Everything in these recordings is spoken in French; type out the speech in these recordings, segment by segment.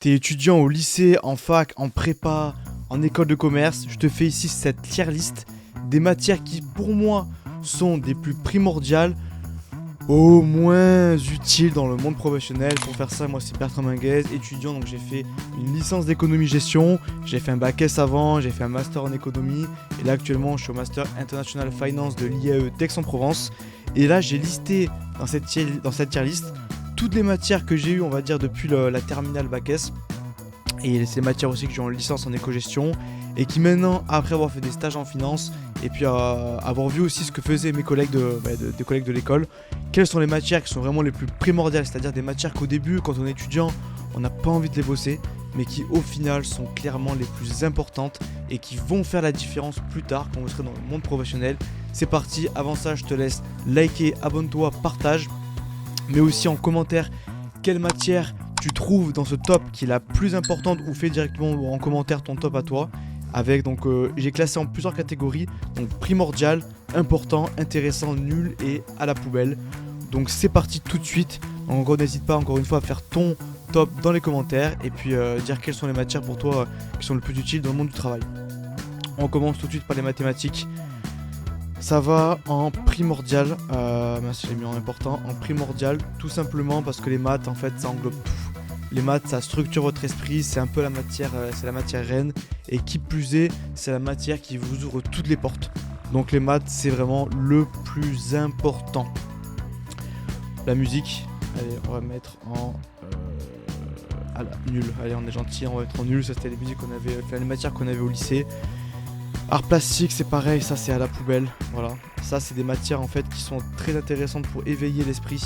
T'es étudiant au lycée, en fac, en prépa, en école de commerce, je te fais ici cette tier list des matières qui pour moi sont des plus primordiales au moins utiles dans le monde professionnel. Pour faire ça, moi c'est Bertrand Minguez, étudiant, donc j'ai fait une licence d'économie-gestion, j'ai fait un bac S avant, j'ai fait un master en économie, et là actuellement je suis au master International Finance de l'IAE d'Aix-en-Provence. Et là j'ai listé dans cette tier list toutes les matières que j'ai eues, on va dire, depuis la terminale bac S. Et c'est des matières aussi que j'ai en licence en éco-gestion. Et qui maintenant, après avoir fait des stages en finance, et puis avoir vu aussi ce que faisaient mes collègues des collègues de l'école, quelles sont les matières qui sont vraiment les plus primordiales, c'est-à-dire des matières qu'au début, quand on est étudiant, on n'a pas envie de les bosser, mais qui au final sont clairement les plus importantes et qui vont faire la différence plus tard quand vous serez dans le monde professionnel. C'est parti, avant ça je te laisse liker, abonne-toi, partage, mais aussi en commentaire quelle matière tu trouves dans ce top qui est la plus importante, ou fais directement en commentaire ton top à toi. Avec donc j'ai classé en plusieurs catégories, donc primordial, important, intéressant, nul et à la poubelle. Donc c'est parti tout de suite. Donc, en gros, n'hésite pas encore une fois à faire ton top dans les commentaires et puis dire quelles sont les matières pour toi qui sont les plus utiles dans le monde du travail. On commence tout de suite par les mathématiques. Ça va en primordial, merci, j'ai mis en important, en primordial, tout simplement parce que les maths en fait ça englobe tout. Les maths ça structure votre esprit, c'est un peu la matière, c'est la matière reine, et qui plus est, c'est la matière qui vous ouvre toutes les portes. Donc les maths c'est vraiment le plus important. La musique, allez on va mettre en nul, allez on est gentil, on va mettre en nul, ça c'était les musiques qu'on avait, les matières qu'on avait au lycée. Art plastique c'est pareil, ça c'est à la poubelle, voilà. Ça c'est des matières en fait qui sont très intéressantes pour éveiller l'esprit.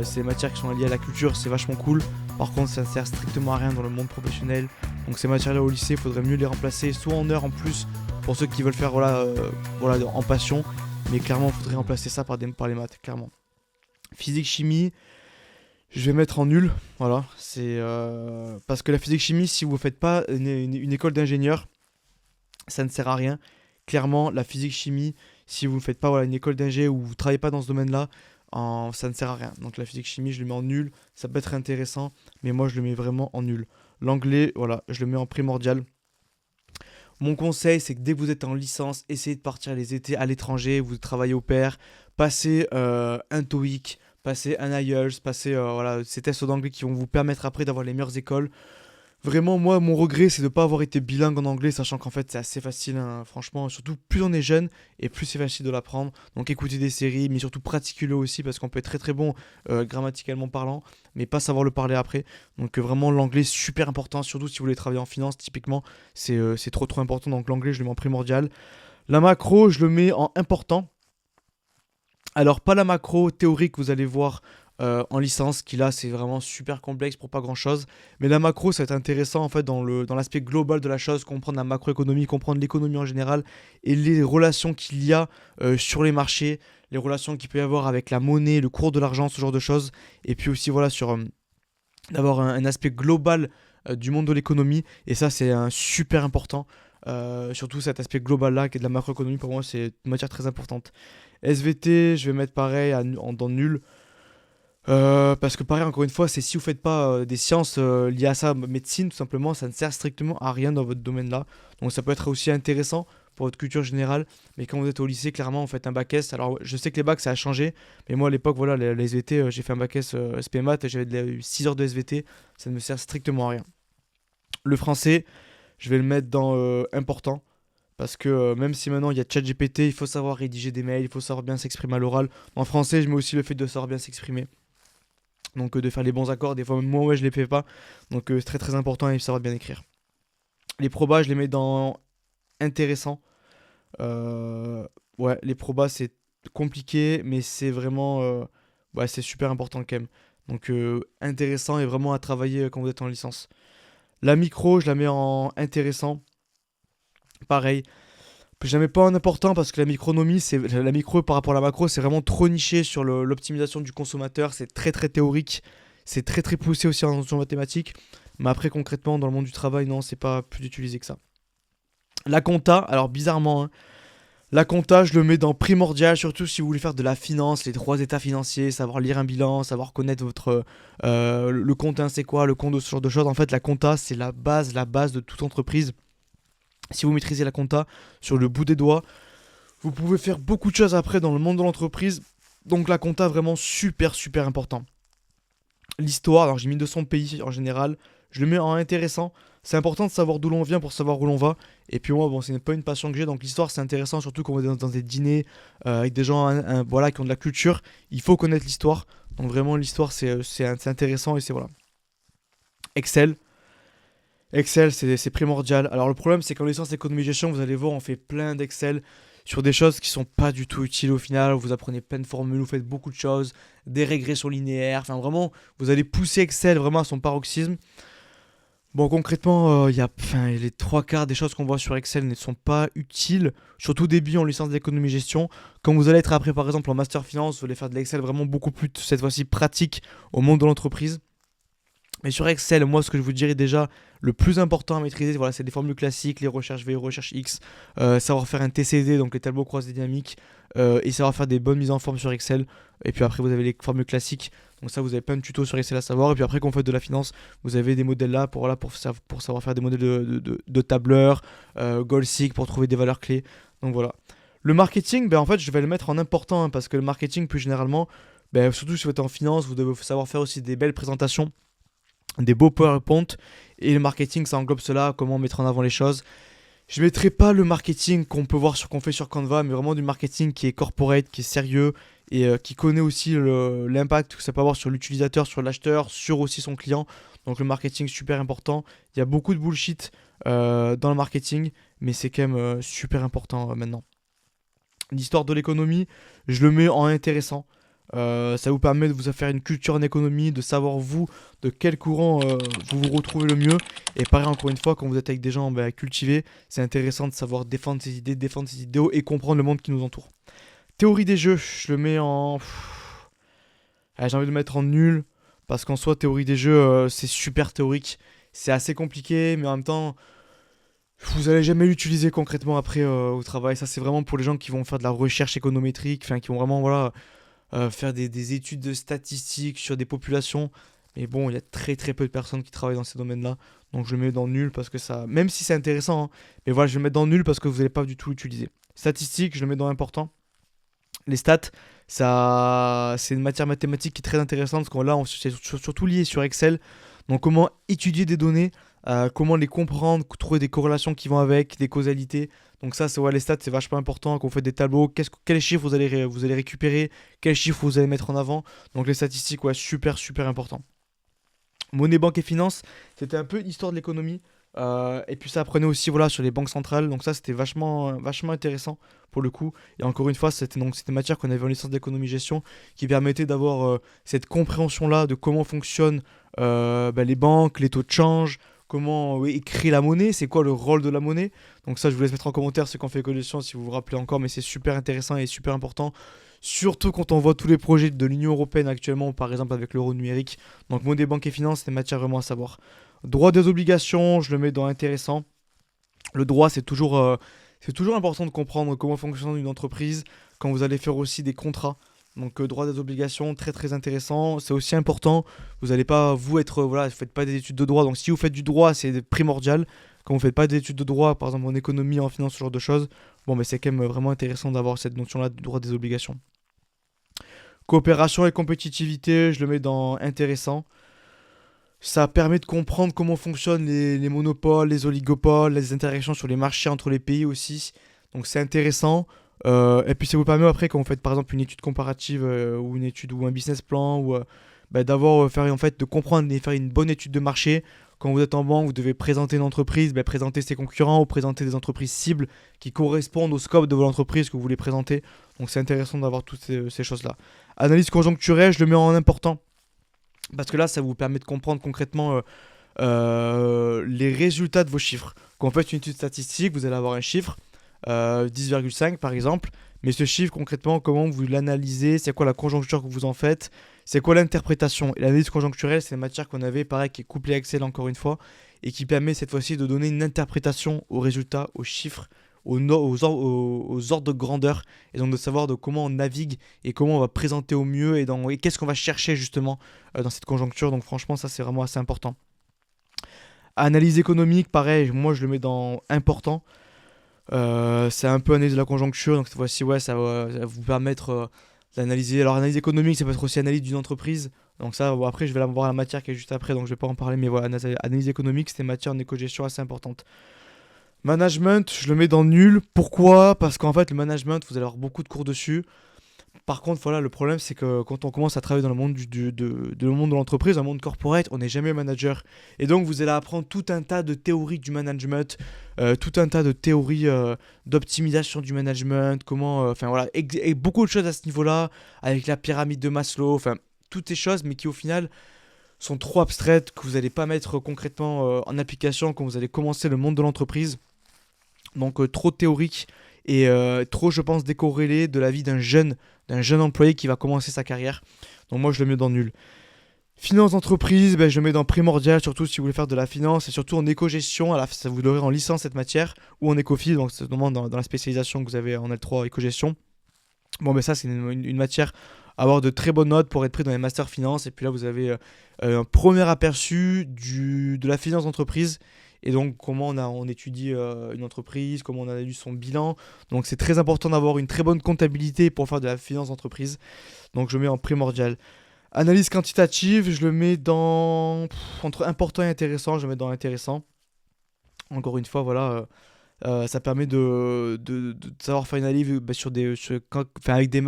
C'est des matières qui sont liées à la culture, c'est vachement cool. Par contre ça ne sert strictement à rien dans le monde professionnel. Donc ces matières là au lycée, il faudrait mieux les remplacer soit en heures en plus pour ceux qui veulent faire voilà, en passion. Mais clairement il faudrait remplacer ça par les maths, clairement. Physique chimie, je vais mettre en nul, voilà. C'est parce que la physique chimie, si vous ne faites pas une école d'ingénieur, ça ne sert à rien. Clairement, la physique chimie, si vous ne faites pas une école d'ingé ou vous ne travaillez pas dans ce domaine-là, ça ne sert à rien. Donc la physique chimie, je le mets en nul. Ça peut être intéressant, mais moi je le mets vraiment en nul. L'anglais, voilà, je le mets en primordial. Mon conseil, c'est que dès que vous êtes en licence, essayez de partir les étés à l'étranger, vous travaillez au pair, passez un TOEIC, passez un IELTS, passez ces tests d'anglais qui vont vous permettre après d'avoir les meilleures écoles. Vraiment, moi, mon regret, c'est de ne pas avoir été bilingue en anglais, sachant qu'en fait, c'est assez facile, hein, franchement. Surtout, plus on est jeune, et plus c'est facile de l'apprendre. Donc, écoutez des séries, mais surtout, pratiquez-le aussi, parce qu'on peut être très très bon grammaticalement parlant, mais pas savoir le parler après. Donc, vraiment, l'anglais, super important, surtout si vous voulez travailler en finance, typiquement, c'est trop trop important. Donc, l'anglais, je le mets en primordial. La macro, je le mets en important. Alors, pas la macro théorique, vous allez voir en licence, qui là, c'est vraiment super complexe pour pas grand chose. Mais la macro, ça va être intéressant en fait dans l'aspect global de la chose, comprendre la macroéconomie, comprendre l'économie en général et les relations qu'il y a sur les marchés, les relations qu'il peut y avoir avec la monnaie, le cours de l'argent, ce genre de choses. Et puis aussi, voilà, sur d'avoir un aspect global du monde de l'économie. Et ça, c'est super important. Surtout cet aspect global là qui est de la macroéconomie, pour moi c'est une matière très importante. SVT, je vais mettre pareil dans nul. Parce que pareil, encore une fois, c'est si vous faites pas des sciences liées à ça, médecine tout simplement, ça ne sert strictement à rien dans votre domaine là. Donc ça peut être aussi intéressant pour votre culture générale, mais quand vous êtes au lycée, clairement, vous faites un bac S. Alors je sais que les bacs ça a changé, mais moi à l'époque, voilà, les SVT, j'ai fait un bac S SP Maths et j'avais 6 heures de SVT, ça ne me sert strictement à rien. Le français, je vais le mettre dans important. Parce que même si maintenant il y a ChatGPT, il faut savoir rédiger des mails, il faut savoir bien s'exprimer à l'oral. En français, je mets aussi le fait de savoir bien s'exprimer. Donc de faire les bons accords, des fois même moi ouais, je les fais pas. Donc c'est très très important et savoir bien écrire. Les probas, je les mets dans intéressant. Ouais, les probas c'est compliqué, mais c'est vraiment ouais, c'est super important quand même. Donc intéressant et vraiment à travailler quand vous êtes en licence. La micro, je la mets en intéressant. Pareil, je la mets pas en important parce que la micronomie, c'est la micro par rapport à la macro, c'est vraiment trop niché sur l'optimisation du consommateur, c'est très très théorique, c'est très très poussé aussi en notion mathématique, mais après concrètement dans le monde du travail, non, c'est pas plus utilisé que ça. La compta, alors bizarrement, hein, La compta, je le mets dans primordial, surtout si vous voulez faire de la finance, les trois états financiers, savoir lire un bilan, savoir connaître votre le compte 1 c'est quoi, le compte de ce genre de choses. En fait, la compta, c'est la base de toute entreprise. Si vous maîtrisez la compta sur le bout des doigts, vous pouvez faire beaucoup de choses après dans le monde de l'entreprise. Donc la compta, vraiment super super important. L'histoire, alors j'ai mis de son pays en général, je le mets en intéressant. C'est important de savoir d'où l'on vient pour savoir où l'on va. Et puis moi, bon, c'est pas une passion que j'ai, donc l'histoire c'est intéressant, surtout quand on est dans des dîners avec des gens voilà, qui ont de la culture. Il faut connaître l'histoire. Donc vraiment, l'histoire c'est intéressant et c'est voilà. Excel. Excel, c'est primordial. Alors le problème, c'est qu'en licence d'économie gestion, vous allez voir, on fait plein d'Excel sur des choses qui sont pas du tout utiles au final. Vous apprenez plein de formules, vous faites beaucoup de choses, des régressions linéaires. Enfin vraiment, vous allez pousser Excel vraiment à son paroxysme. Bon, concrètement, les trois quarts des choses qu'on voit sur Excel ne sont pas utiles, surtout au début en licence d'économie gestion. Quand vous allez être après, par exemple, en master finance, vous allez faire de l'Excel vraiment beaucoup plus, cette fois-ci, pratique au monde de l'entreprise. Mais sur Excel, moi, ce que je vous dirais déjà, le plus important à maîtriser, voilà, c'est des formules classiques, les recherches V, recherches X, savoir faire un TCD, donc les tableaux croisés dynamiques, et savoir faire des bonnes mises en forme sur Excel. Et puis après, vous avez les formules classiques. Donc ça, vous avez plein de tutos sur Excel à savoir. Et puis après, quand vous faites de la finance, vous avez des modèles là pour, voilà, pour savoir faire des modèles de tableurs, goal-seek pour trouver des valeurs clés. Donc voilà. Le marketing, ben, en fait, je vais le mettre en important, hein, parce que le marketing, plus généralement, ben, surtout si vous êtes en finance, vous devez savoir faire aussi des belles présentations, des beaux PowerPoint. Et le marketing, ça englobe cela, comment mettre en avant les choses. Je ne mettrai pas le marketing qu'on fait sur Canva, mais vraiment du marketing qui est corporate, qui est sérieux et qui connaît aussi l'impact que ça peut avoir sur l'utilisateur, sur l'acheteur, sur aussi son client. Donc le marketing super important. Il y a beaucoup de bullshit dans le marketing, mais c'est quand même super important maintenant. L'histoire de l'économie, je le mets en intéressant. Ça vous permet de vous faire une culture en économie, de savoir vous de quel courant vous vous retrouvez le mieux. Et pareil, encore une fois, quand vous êtes avec des gens cultivés, c'est intéressant de savoir défendre ses idées, défendre ses idéaux et comprendre le monde qui nous entoure. Théorie des jeux, je le mets en... J'ai envie de le mettre en nul, parce qu'en soi, théorie des jeux, c'est super théorique. C'est assez compliqué, mais en même temps, vous allez jamais l'utiliser concrètement après au travail. Ça, c'est vraiment pour les gens qui vont faire de la recherche économétrique, enfin, qui vont vraiment, voilà, faire des études de statistiques sur des populations. Mais bon, il y a très très peu de personnes qui travaillent dans ces domaines-là. Donc je le mets dans nul parce que ça... Même si c'est intéressant, hein, mais voilà, je vais le mettre dans nul parce que vous n'allez pas du tout l'utiliser. Statistiques, je le mets dans important. Les stats, ça, c'est une matière mathématique qui est très intéressante parce que là, c'est surtout lié sur Excel. Donc comment étudier des données, comment les comprendre, trouver des corrélations qui vont avec, des causalités. Donc ça, c'est ouais, les stats, c'est vachement important. Quand vous faites des tableaux, quels chiffres vous allez récupérer, quels chiffres vous allez mettre en avant. Donc les statistiques, ouais, super super important. Monnaie, banque et finance, c'était un peu l'histoire de l'économie. Et puis ça apprenait aussi voilà, sur les banques centrales. Donc ça, c'était vachement intéressant pour le coup. Et encore une fois, c'était une matière qu'on avait en licence d'économie-gestion qui permettait d'avoir cette compréhension-là de comment fonctionnent les banques, les taux de change, comment écrire la monnaie, c'est quoi le rôle de la monnaie. Donc ça, je vous laisse mettre en commentaire ce qu'on fait économie si vous vous rappelez encore, mais c'est super intéressant et super important. Surtout quand on voit tous les projets de l'Union Européenne actuellement, par exemple avec l'euro numérique. Donc monnaie, banque et finance, c'est une matière vraiment à savoir. Droit des obligations, je le mets dans intéressant. Le droit, c'est toujours important de comprendre comment fonctionne une entreprise quand vous allez faire aussi des contrats. Donc droit des obligations, très très intéressant. C'est aussi important. Vous n'allez pas, vous être, voilà, vous faites pas des études de droit. Donc si vous faites du droit, c'est primordial. Quand vous faites pas des études de droit, par exemple en économie, en finance, ce genre de choses, bon, mais c'est quand même vraiment intéressant d'avoir cette notion-là du droit des obligations. Coopération et compétitivité, je le mets dans intéressant. Ça permet de comprendre comment fonctionnent les monopoles, les oligopoles, les interactions sur les marchés entre les pays aussi. Donc c'est intéressant. Et puis ça vous permet après quand vous faites par exemple une étude comparative ou une étude ou un business plan ou d'avoir faire en fait de comprendre et faire une bonne étude de marché. Quand vous êtes en banque, vous devez présenter une entreprise, présenter ses concurrents ou présenter des entreprises cibles qui correspondent au scope de votre entreprise que vous voulez présenter. Donc c'est intéressant d'avoir toutes ces choses-là. Analyse conjoncturelle, je le mets en important. Parce que là, ça vous permet de comprendre concrètement les résultats de vos chiffres. Quand vous faites une étude statistique, vous allez avoir un chiffre, 10,5 par exemple. Mais ce chiffre, concrètement, comment vous l'analysez, c'est quoi la conjoncture que vous en faites, c'est quoi l'interprétation. Et l'analyse conjoncturelle, c'est une matière qu'on avait, pareil, qui est couplée à Excel encore une fois, et qui permet cette fois-ci de donner une interprétation aux résultats, aux chiffres, aux ordres de grandeur, et donc de savoir de comment on navigue et comment on va présenter au mieux et qu'est-ce qu'on va chercher justement dans cette conjoncture. Donc franchement, ça c'est vraiment assez important. Analyse économique, pareil, moi je le mets dans important. C'est un peu analyse de la conjoncture, donc cette fois-ci, ouais, ça va vous permettre d'analyser. Alors, analyse économique, ça peut être aussi analyse d'une entreprise. Donc, ça, bon, après, je vais voir la matière qui est juste après, donc je vais pas en parler, mais voilà, analyse économique, c'est une matière en éco-gestion assez importante. Management, je le mets dans nul. Pourquoi? Parce qu'en fait, le management, vous allez avoir beaucoup de cours dessus. Par contre, voilà, le problème, c'est que quand on commence à travailler dans le monde le monde de l'entreprise, dans le monde corporate, on n'est jamais manager. Et donc, vous allez apprendre tout un tas de théories du management, tout un tas de théories d'optimisation du management, enfin voilà, et beaucoup de choses à ce niveau-là, avec la pyramide de Maslow, enfin, toutes ces choses, mais qui au final sont trop abstraites, que vous n'allez pas mettre concrètement en application quand vous allez commencer le monde de l'entreprise. Donc, trop théorique et trop, je pense, décorrélé de la vie d'un jeune employé qui va commencer sa carrière. Donc moi je le mets dans nul. Finance d'entreprise, ben, je le mets dans primordial, surtout si vous voulez faire de la finance et surtout en éco-gestion. Ça vous l'aurez en licence cette matière ou en éco-phil, donc c'est vraiment dans la spécialisation que vous avez en L3 éco-gestion. Bon, ben ça c'est une matière à avoir de très bonnes notes pour être pris dans les masters finance. Et puis là vous avez un premier aperçu de la finance d'entreprise. Et donc comment on étudie une entreprise, comment on analyse son bilan. Donc c'est très important d'avoir une très bonne comptabilité pour faire de la finance d'entreprise. Donc je mets en primordial. Analyse quantitative, je le mets entre important et intéressant, je le mets dans intéressant. Encore une fois, voilà, ça permet de savoir faire une analyse avec des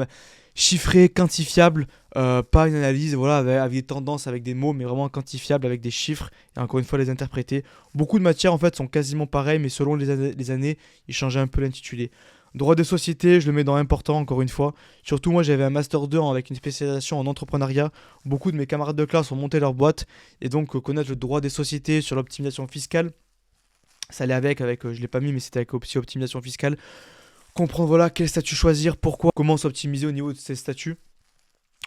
chiffrés, quantifiables, pas une analyse voilà, avec des tendances, avec des mots, mais vraiment quantifiables avec des chiffres, et encore une fois les interpréter. Beaucoup de matières en fait sont quasiment pareilles, mais selon les années, ils changeaient un peu l'intitulé. Droit des sociétés, je le mets dans important, encore une fois. Surtout moi j'avais un Master 2 avec une spécialisation en entrepreneuriat. Beaucoup de mes camarades de classe ont monté leur boîte, et donc connaître le droit des sociétés sur l'optimisation fiscale, ça allait avec je l'ai pas mis, mais c'était avec aussi optimisation fiscale. Comprendre voilà quel statut choisir, pourquoi, comment s'optimiser au niveau de ces statuts.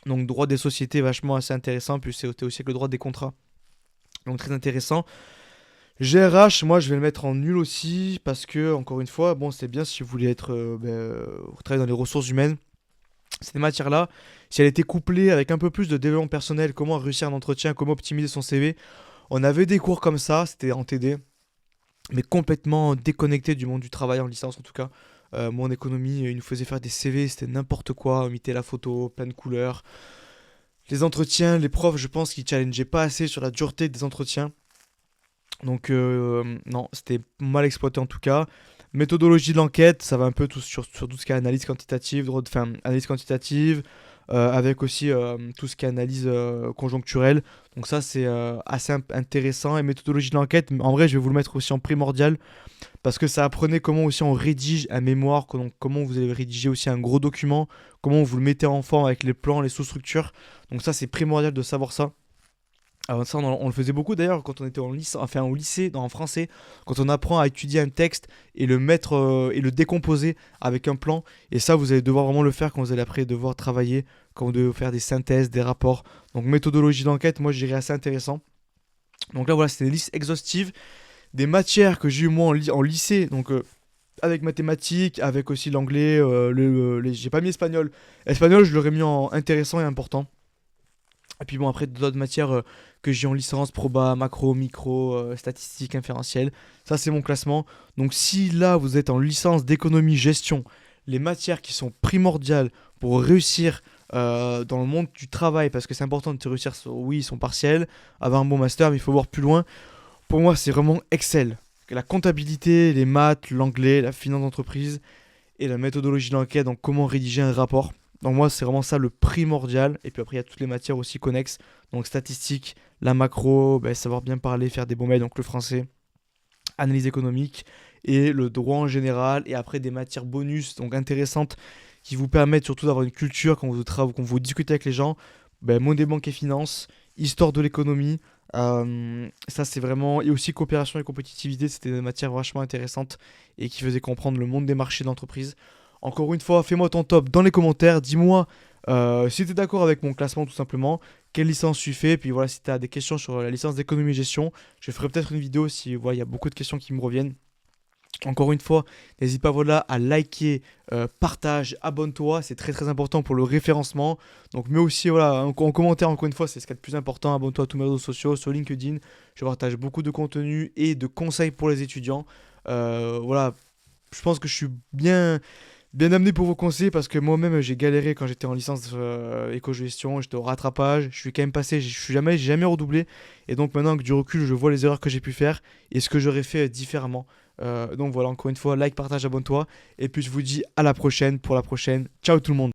Donc droit des sociétés vachement assez intéressant, puis c'est aussi avec le droit des contrats. Donc très intéressant. GRH, moi je vais le mettre en nul aussi, parce que encore une fois, bon c'est bien si vous voulez être travailler dans les ressources humaines. Cette matière-là, si elle était couplée avec un peu plus de développement personnel, comment réussir un entretien, comment optimiser son CV, on avait des cours comme ça, c'était en TD, mais complètement déconnecté du monde du travail en licence en tout cas. Moi en économie, il nous faisait faire des CV, c'était n'importe quoi, imiter la photo, plein de couleurs. Les entretiens, les profs, je pense qu'ils challengeaient pas assez sur la dureté des entretiens. Donc non, c'était mal exploité en tout cas. Méthodologie de l'enquête, ça va un peu sur tout ce qui est analyse quantitative, analyse quantitative, avec aussi tout ce qui est analyse conjoncturelle. Donc ça c'est assez intéressant. Et méthodologie de l'enquête, en vrai je vais vous le mettre aussi en primordial, parce que ça apprenait comment aussi on rédige un mémoire, comment vous allez rédiger aussi un gros document, comment vous le mettez en forme avec les plans, les sous-structures. Donc ça c'est primordial de savoir ça. Alors ça, on le faisait beaucoup d'ailleurs quand on était au lycée, en français, quand on apprend à étudier un texte et le mettre et le décomposer avec un plan. Et ça, vous allez devoir vraiment le faire quand vous allez après devoir travailler, quand vous devez faire des synthèses, des rapports. Donc méthodologie d'enquête, moi je dirais assez intéressant. Donc là voilà, c'était une liste exhaustive des matières que j'ai eu moi en lycée. Donc avec mathématiques, avec aussi l'anglais, j'ai pas mis espagnol. Espagnol, je l'aurais mis en intéressant et important. Et puis bon, après d'autres matières que j'ai en licence, proba, macro, micro, statistique, inférentiel. Ça, c'est mon classement. Donc si là, vous êtes en licence d'économie, gestion, les matières qui sont primordiales pour réussir dans le monde du travail, parce que c'est important de réussir oui, son partiel, avoir un bon master, mais il faut voir plus loin. Pour moi, c'est vraiment Excel. La comptabilité, les maths, l'anglais, la finance d'entreprise et la méthodologie d'enquête, donc comment rédiger un rapport. Donc moi, c'est vraiment ça le primordial. Et puis après, il y a toutes les matières aussi connexes. Donc statistique, la macro, savoir bien parler, faire des bons mails, donc le français, analyse économique et le droit en général. Et après, des matières bonus, donc intéressantes, qui vous permettent surtout d'avoir une culture quand vous discutez avec les gens. Monnaie, banque et finance, histoire de l'économie. Ça, c'est vraiment... Et aussi coopération et compétitivité, c'était des matières vachement intéressantes et qui faisaient comprendre le monde des marchés d'entreprise. Encore une fois, fais-moi ton top dans les commentaires. Dis-moi si tu es d'accord avec mon classement tout simplement. Quelle licence tu fais. Puis voilà, si tu as des questions sur la licence d'économie et gestion, je ferai peut-être une vidéo si il y a beaucoup de questions qui me reviennent. Encore une fois, n'hésite pas voilà, à liker, partage, abonne-toi, c'est très très important pour le référencement. Donc mets aussi voilà, en commentaire encore une fois, c'est ce qui est le plus important. Abonne-toi à tous mes réseaux sociaux, sur LinkedIn. Je partage beaucoup de contenu et de conseils pour les étudiants. Voilà, je pense que je suis bien amené pour vos conseils parce que moi-même j'ai galéré quand j'étais en licence éco-gestion, j'étais au rattrapage, je suis quand même passé, j'ai jamais redoublé et donc maintenant avec du recul je vois les erreurs que j'ai pu faire et ce que j'aurais fait différemment. Donc voilà, encore une fois, like, partage, abonne-toi et puis je vous dis à la prochaine pour la prochaine. Ciao tout le monde.